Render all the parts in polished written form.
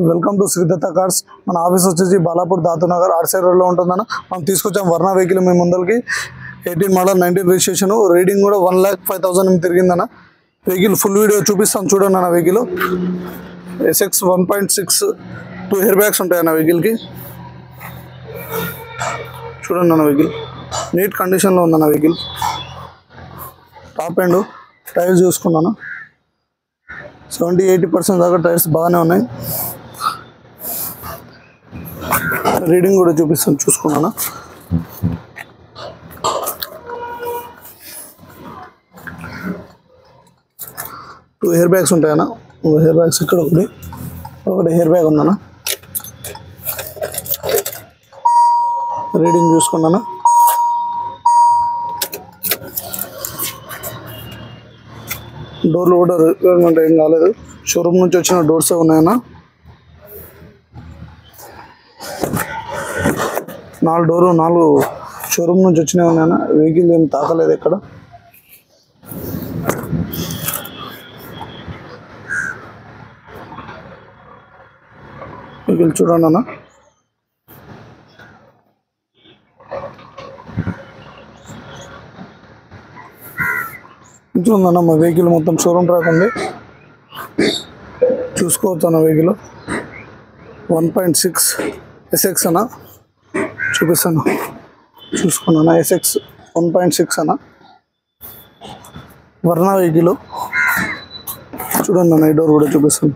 Welcome to Sridatta cars. మన office వచ్చేసి Balapur Dathunagar RC రోడ్లో ఉంటుందన్న. మనం తీసుకొచ్చాం వర్ణ వెహికల్ మీ ముందరికి. 18 మోడల్ 19 రిజిస్ట్రేషన్, రీడింగ్ కూడా 1,05,000 తిరిగిందన్న. వెహికల్ ఫుల్ వీడియో చూపిస్తాను చూడండి అన్న. వెహికల్ SX 1.6 2 ఎయిర్ బ్యాగ్స్ ఉంటాయన్న వెహికల్కి. చూడండి అన్న, వెహికల్ నీట్ కండిషన్లో ఉందన్న. వెహికల్ టాప్ ఎండ్ టైర్స్ చూసుకున్నాను, 70-80% దాకా టైర్స్ బాగానే ఉన్నాయి. రీడింగ్ కూడా చూపిస్తాను చూసుకున్నాను. టూ హెయిర్ బ్యాగ్స్ ఉంటాయన్న. హెయిర్ బ్యాగ్స్ ఇక్కడ ఒకటి హెయిర్ బ్యాగ్ ఉందన్న. రీడింగ్ చూసుకున్నాను. డోర్లు కూడా రిపేర్మెంట్ ఏం కాలేదు, షోరూమ్ నుంచి వచ్చిన డోర్సే ఉన్నాయన్న. 4 డోర్లు 4 షోరూమ్ నుంచి వచ్చినవి ఉన్నాయన్న. వెహికల్ ఏం తాకలేదు ఎక్కడ. వెహికల్ చూడండి అన్న. ఉందన్న మా వెహికల్ మొత్తం షోరూమ్ ట్రాక్ ఉంది, చూసుకోవచ్చు అన్న. వెహికల్ 1.6 SX అన్న, చూపిస్తాను చూసుకున్నాను. SX 1.6 అన్న, వర్ణ వెహికల్. చూడండి అన్న, ఈ డోర్ కూడా చూపిస్తాను.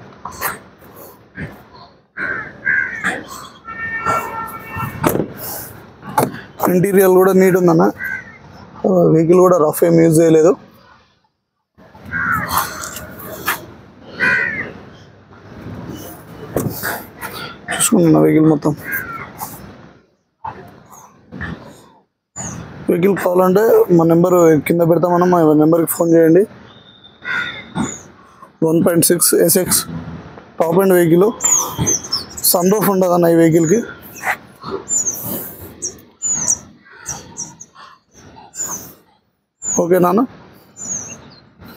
ఇంటీరియర్ కూడా నీట్ ఉందన్న. వెహికల్ కూడా రఫ్ ఏం యూజ్ చేయలేదు. చూసుకున్నా వెహికల్ మొత్తం. వెహికల్ కావాలంటే మా నెంబర్ కింద పెడతామన్నా, మా నెంబర్కి ఫోన్ చేయండి. 1.6 SX top end vehicle. Sun roof ఉండదన్న ఈ వెహికల్కి. ఓకే నాన్న.